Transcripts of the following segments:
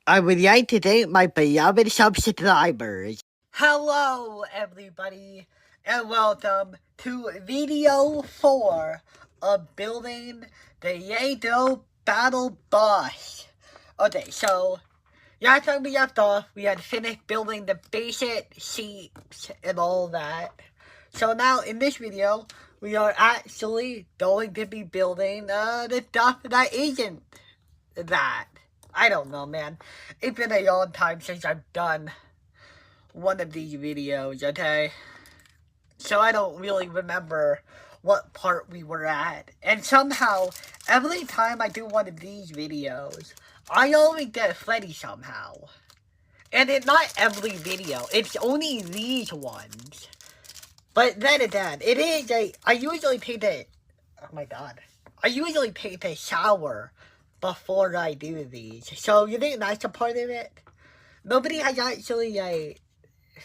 I would like to thank my beloved subscribers. Hello, everybody, and welcome to video 4 of building the Yado Battle Boss. Okay, so last time we left off, we had finished building the basic sheets and all that. So now in this video, we are actually going to be building the stuff that isn't that. I don't know, man. It's been a long time since I've done one of these videos, okay? So I don't really remember what part we were at. And somehow, every time I do one of these videos, I always get Freddy somehow. And it's not every video. It's only these ones. But then again, it is I usually take a... Oh my god. I usually take a shower before I do these. So you think that's a part of it? Nobody has actually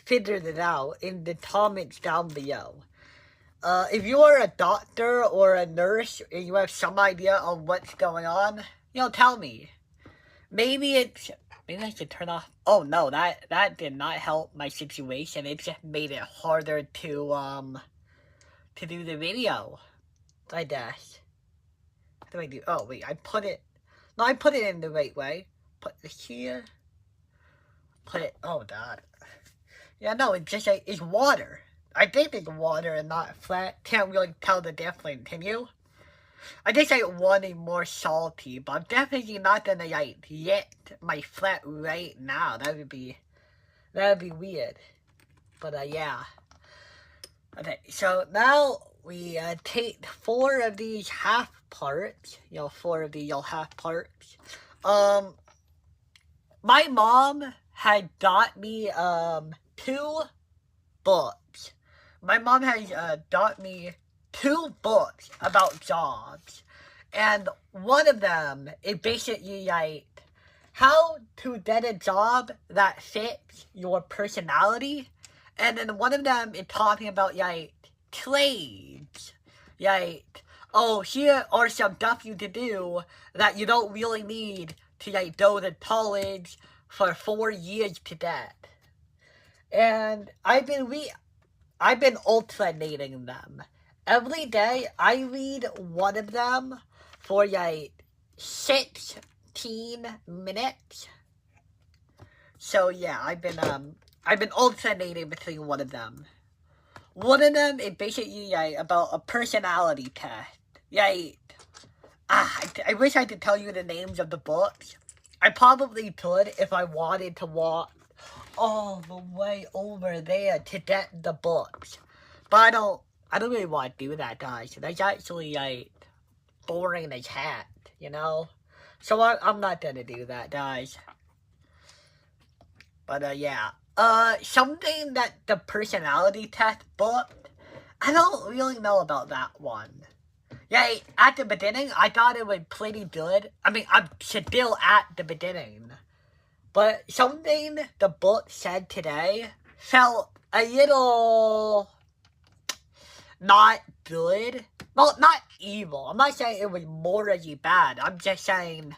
figured it out in the comments down below. If you are a doctor or a nurse and you have some idea of what's going on, tell me. Maybe I should turn off. Oh no, that did not help my situation. It just made it harder to do the video, I guess. What do I do? Oh wait, I put it in the right way. Put it here. Put it, oh god. Yeah, no, it's just it's water. I think it's water and not flat. Can't really tell the difference, can you? I guess I want it more salty, but I'm definitely not gonna get my flat right now. That would be weird. But yeah. Okay, so now we take 4 of these half parts. 4 of these half parts. My mom had got me 2 books. My mom has got me 2 books about jobs. And one of them is basically how to get a job that fits your personality. And then one of them is talking about trades. Oh, here are some stuff you can do that you don't really need to go to college for 4 years to get. And I've been alternating them. Every day I read one of them for 16 minutes. So yeah, I've been alternating between one of them. One of them is basically about a personality test. I wish I could tell you the names of the books. I probably could if I wanted to walk all the way over there to get the books. But I don't really want to do that, guys. That's actually boring as heck, So I'm not gonna do that, guys. But yeah. Something that the personality test book, I don't really know about that one. At the beginning, I thought it was pretty good. I mean, I'm still at the beginning. But something the book said today felt a little not good. Well, not evil. I'm not saying it was morally bad. I'm just saying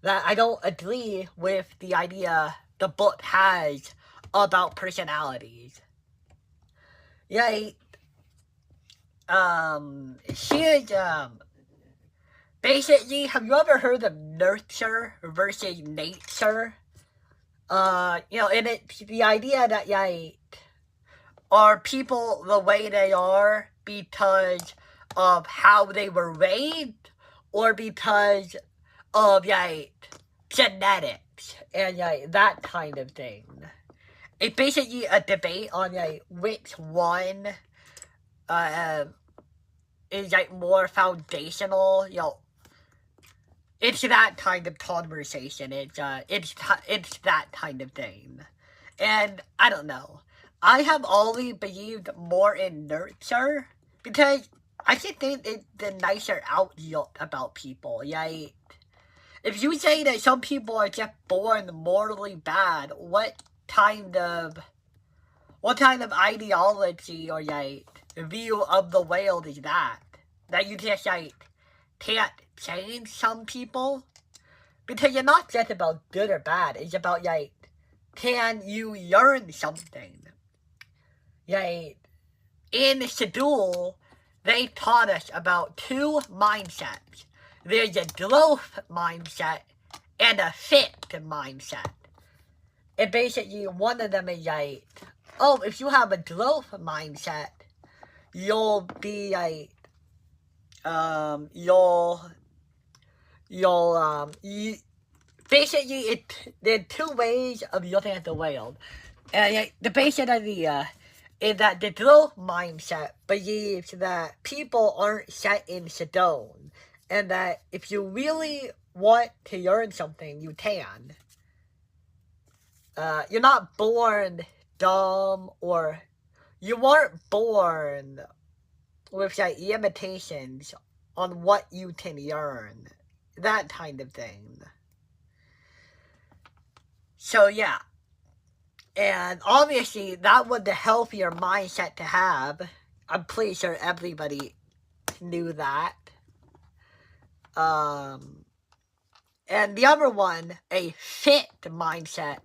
that I don't agree with the idea the book has about personalities. Here's, basically, have you ever heard of nurture versus nature? And it's the idea that, are people the way they are because of how they were raised, or because of, genetics, and, that kind of thing. It's basically a debate on, which one, is, more foundational, It's that kind of conversation. It's that kind of thing. And, I don't know. I have always believed more in nurture, because I just think it's the nicer outlook about people, If you say that some people are just born morally bad, what kind of ideology or view of the world is that? That you just can't change some people? Because it's not just about good or bad. It's about, like, can you learn something? Like, in school, they taught us about two mindsets. There's a growth mindset and a fixed mindset. And basically, one of them is like, oh, if you have a growth mindset, you'll be like, basically, there are two ways of looking at the world. And like, the basic idea is that the growth mindset believes that people aren't set in stone. And that if you really want to learn something, you can. You're not born dumb, or you weren't born with like limitations on what you can learn. That kind of thing. So yeah. And obviously that was the healthier mindset to have. I'm pretty sure everybody knew that. And the other one, a fit mindset,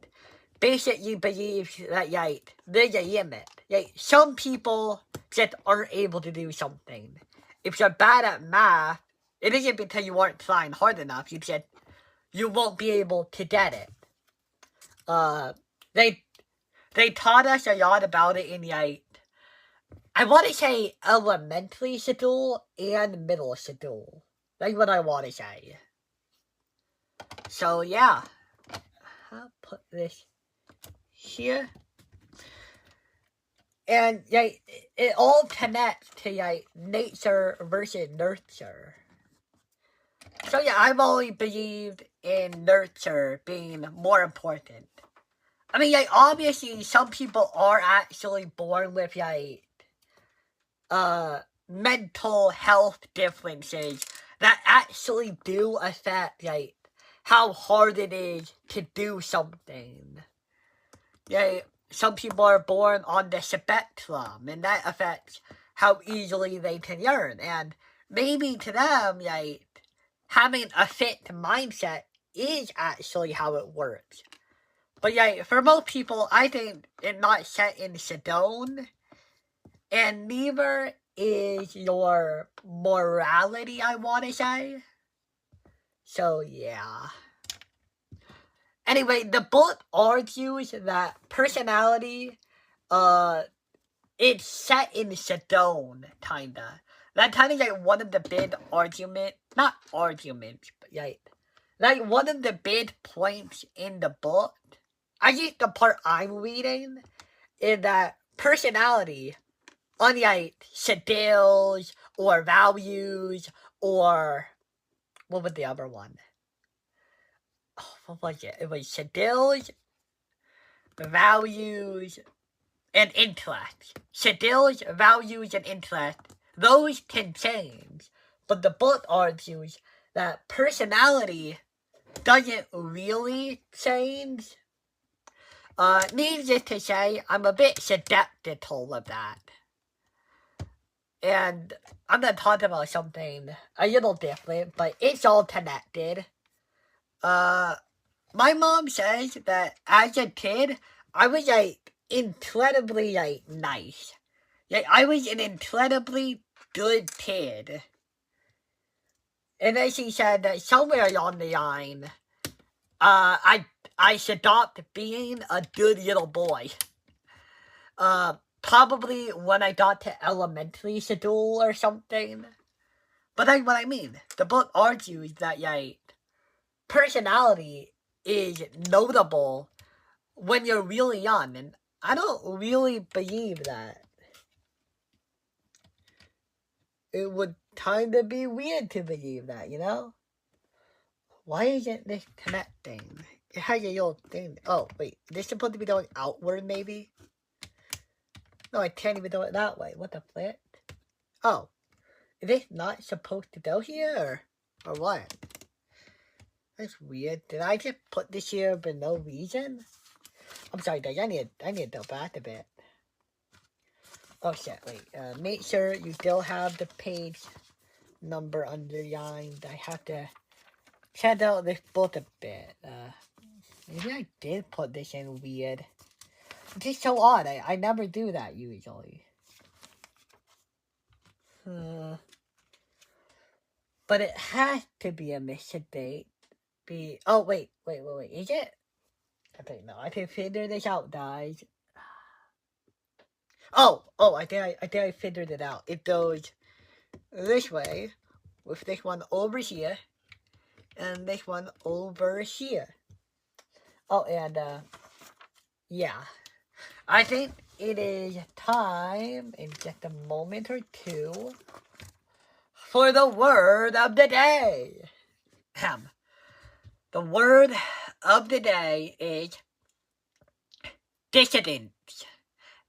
basically believes that, like, there's a limit. Like, some people just aren't able to do something. If you're bad at math, it isn't because you aren't trying hard enough. You won't be able to get it. They taught us a lot about it in, like, I want to say elementary school and middle school. That's what I want to say. So, yeah. I'll put this here. And, like, it all connects to, like, nature versus nurture. So, yeah, I've always believed in nurture being more important. I mean, like, obviously, some people are actually born with, like, mental health differences that actually do affect, like, how hard it is to do something. Like, some people are born on the spectrum, and that affects how easily they can learn. And maybe to them, like, having a fixed mindset is actually how it works. But, like, for most people, I think it's not set in stone. And neither is your morality, I want to say. So, yeah. Anyway, the book argues that personality, it's set in stone, kinda. That kind of like one of the big not arguments, but like one of the big points in the book, I think the part I'm reading, is that personality, unlike skills or values or, what was the other one? Oh, what was it? It was skills, values, and intellect. Skills, values, and intellect, those can change. But the book argues that personality doesn't really change. Needless to say, I'm a bit skeptical of that. And I'm going to talk about something a little different, but it's all connected. My mom says that as a kid, I was, like, incredibly, like, nice. Like, I was an incredibly good kid. And then she said that somewhere along the line, I stopped being a good little boy. Probably when I got to elementary school or something. But that's what I mean. The book argues that, like, personality is notable when you're really young, and I don't really believe that. It would kind of be weird to believe that, you know? Why isn't this connecting? It has a little thing. Oh, wait. Is this supposed to be going outward, maybe? No, I can't even do it that way. What the flip? Oh. Is this not supposed to go here? Or what? That's weird. Did I just put this here for no reason? I'm sorry, guys. I need to go back a bit. Oh, shit. Wait. Make sure you still have the page number underlined. I have to check out this book a bit. Maybe I did put this in weird. It's just so odd. I never do that usually. But it has to be a mistake. Oh, wait. Is it? Okay, no. I can figure this out, guys. Oh, I think I figured it out. It goes this way, with this one over here, and this one over here. Oh, and, yeah. I think it is time, in just a moment or two, for the word of the day. The word of the day is dissidence.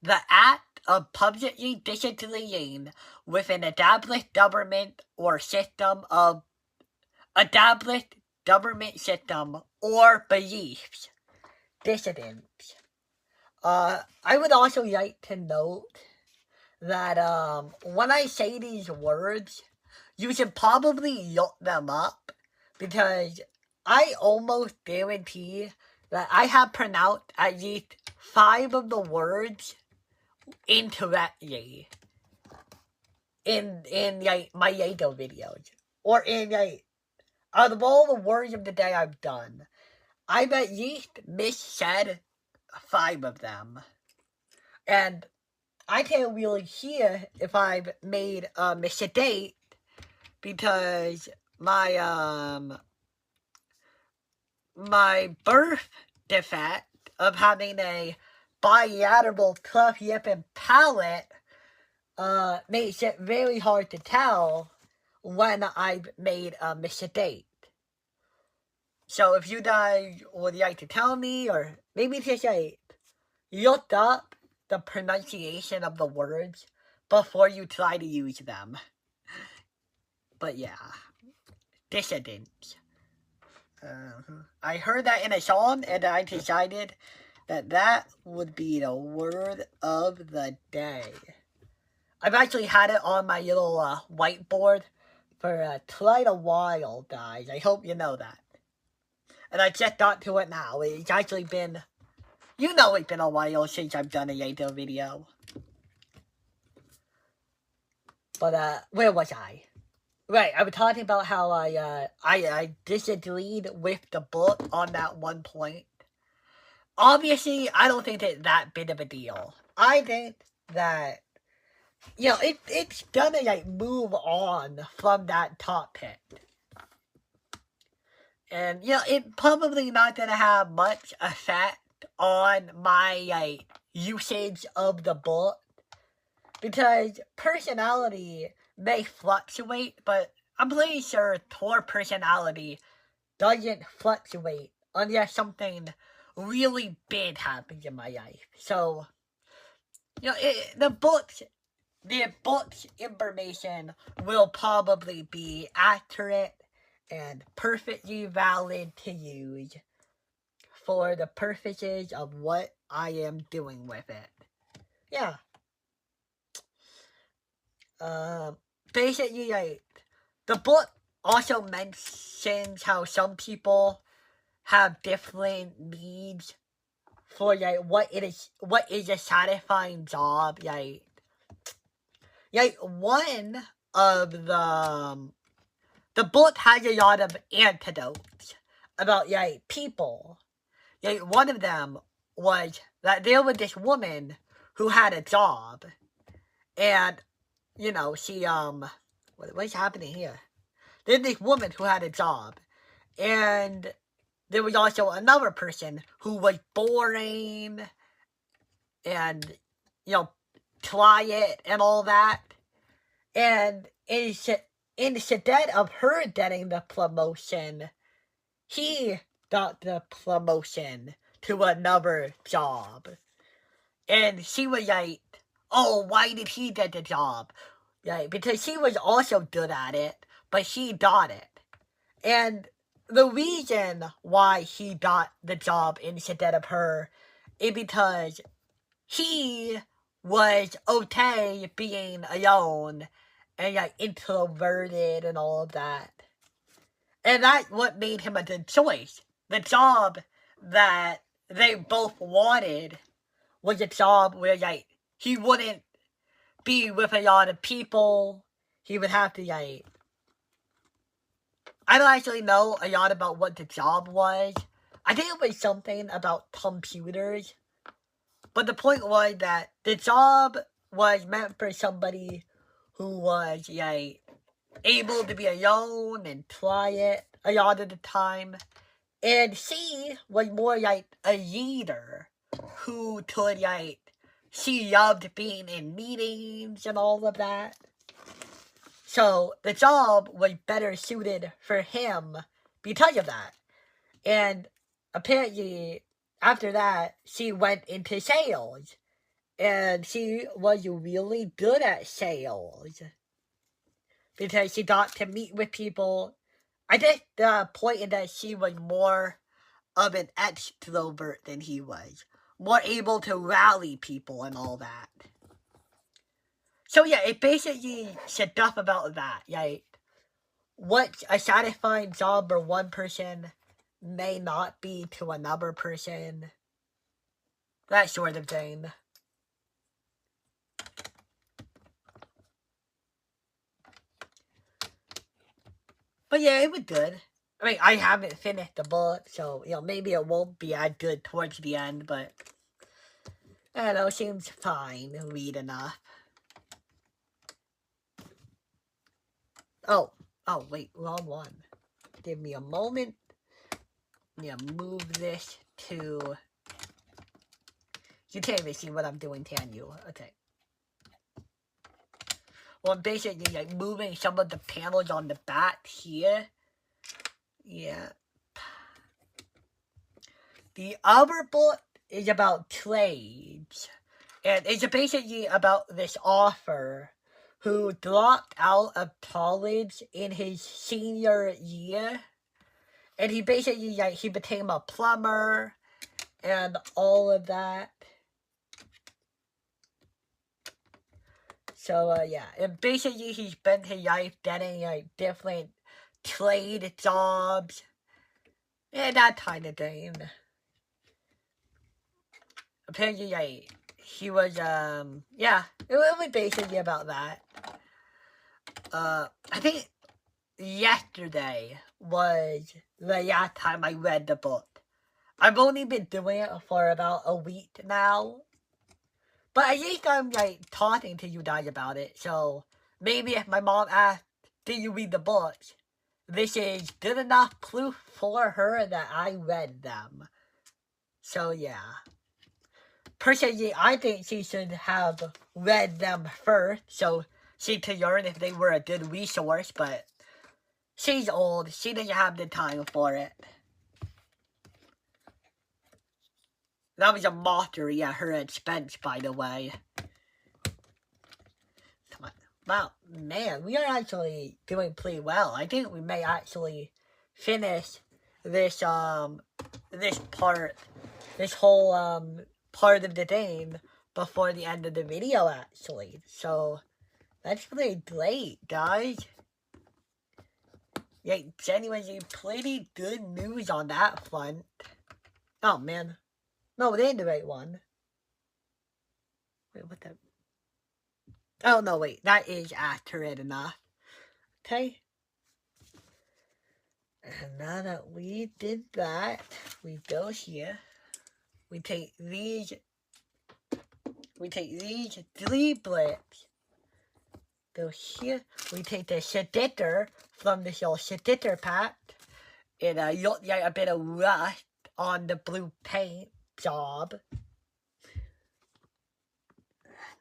The act of publicly disagreeing with an established government or system or beliefs. Dissidence. I would also like to note that when I say these words, you should probably look them up, because I almost guarantee that I have pronounced at least 5 of the words incorrectly in like my Lego videos, or in like out of all the words of the day I've done, I've at least missaid 5 of them, and I can't really hear if I've made a mistake, because my birth defect of having a bilateral cleft lip and palate makes it very hard to tell when I've made a mistake. So if you guys would like to tell me, or maybe just like look up the pronunciation of the words before you try to use them. But yeah, dissidence. I heard that in a song, and I decided that would be the word of the day. I've actually had it on my little whiteboard for quite a while, guys. I hope you know that. And I just got to it now. It's actually been, it's been a while since I've done a Lego video. But where was I? Right, I was talking about how I disagreed with the book on that one point. Obviously, I don't think it's that big of a deal. I think that, it's gonna, like, move on from that topic. And, it's probably not gonna have much effect on my, like, usage of the book. Because personality may fluctuate, but I'm pretty sure Tor personality doesn't fluctuate unless something really big happens in my life. So, the book's information will probably be accurate and perfectly valid to use for the purposes of what I am doing with it. Yeah. Basically, like, the book also mentions how some people have different needs for, like, what is a satisfying job. Like one of the book has a lot of anecdotes about, like, people. Like, one of them was that there was this woman who had a job, and she, what's happening here? There's this woman who had a job, and there was also another person who was boring, and, quiet and all that. And instead of her getting the promotion, he got the promotion to another job. And she was like, oh, why did he get the job? Right, because he was also good at it, but he got it. And the reason why he got the job instead of her is because he was okay being alone and, like, introverted and all of that. And that's what made him a good choice. The job that they both wanted was a job where, like, he wouldn't be with a lot of people. He would have to, like... I don't actually know a lot about what the job was. I think it was something about computers. But the point was that the job was meant for somebody who was, like, able to be alone and quiet a lot of the time. And she was more like a leader who could, like, she loved being in meetings and all of that. So the job was better suited for him because of that. And apparently, after that, she went into sales. And she was really good at sales. Because she got to meet with people. I think the point is that she was more of an extrovert than he was. More able to rally people and all that. So yeah, it basically stuff about that. Like, what a satisfying job for one person may not be to another person. That sort of thing. But yeah, it was good. I mean, I haven't finished the book, so, you know, maybe it won't be as good towards the end, but... I don't know, seems fine, read enough. Oh, wait, wrong one. Give me a moment. Yeah, move this to... You can't even see what I'm doing, can you? Okay. Well, I'm basically, like, moving some of the panels on the back here. Yeah. The other book is about trades. And it's basically about this author who dropped out of college in his senior year. And he basically, like, he became a plumber and all of that. So, yeah. And basically, he spent his life getting, like, different trade jobs. And that kind of thing. Apparently, like, he was, yeah. It was basically about that. I think yesterday was the last time I read the book. I've only been doing it for about a week now. But at least I'm, like, talking to you guys about it. So, maybe if my mom asks, did you read the books? This is good enough proof for her that I read them. So, yeah. Personally, I think she should have read them first, so she could learn if they were a good resource, but she's old. She doesn't have the time for it. That was a mockery at her expense, by the way. Come on. Wow, man, we are actually doing pretty well. I think we may actually finish this, this part, this whole, part of the game before the end of the video, actually. So, that's pretty great, guys. Yeah, genuinely pretty good news on that front. Oh, man. No, they ain't the right one. Wait, what the... Oh, no, wait. That is accurate enough. Okay. And now that we did that, we go here. We take these 3 bricks. Go here. We take the sheditter from this old sheditter pack. And look like a bit of rust on the blue paint job.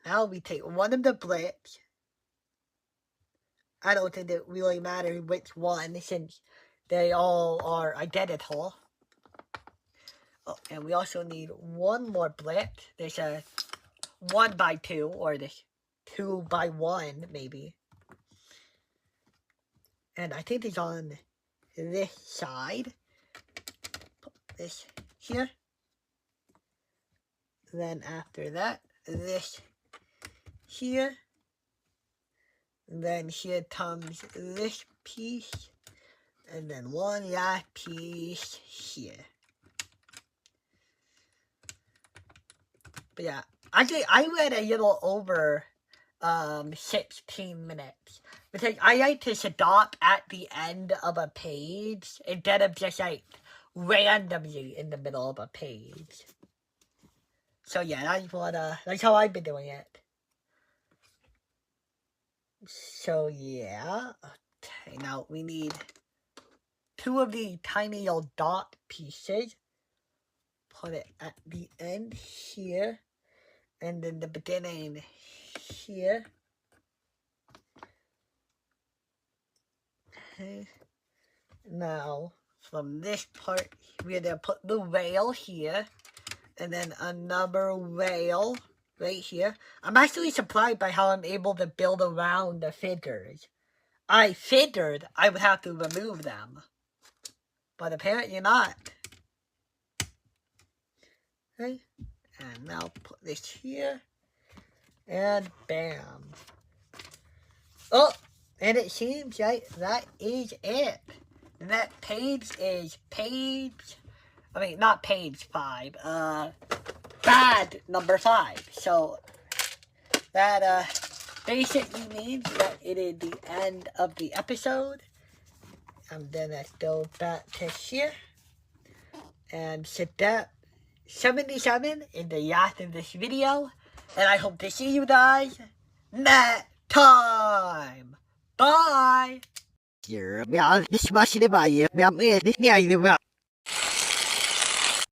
Now we take one of the bricks. I don't think it really matters which one since they all are identical. Oh, and we also need one more brick. There's a 1x2 or this 2x1 maybe. And I think it's on this side. Put this here. Then after that, this here. Then here comes this piece. And then one last piece here. But yeah, actually, I read a little over 16 minutes. Because I like to stop at the end of a page instead of just like randomly in the middle of a page. So yeah, that's how I've been doing it. So yeah, okay, now we need 2 of the tiny little dot pieces. Put it at the end here, and then the beginning here. Okay. Now, from this part, we're gonna put the rail here, and then another rail right here. I'm actually surprised by how I'm able to build around the figures. I figured I would have to remove them, but apparently not. Okay, and now put this here, and bam. Oh, and it seems like that is it. And that page is not page 5, bad number 5. So, that, basically means that it is the end of the episode. I'm gonna go back to here, and step 77 in the last of this video, and I hope to see you guys next time. Bye! Here, this must be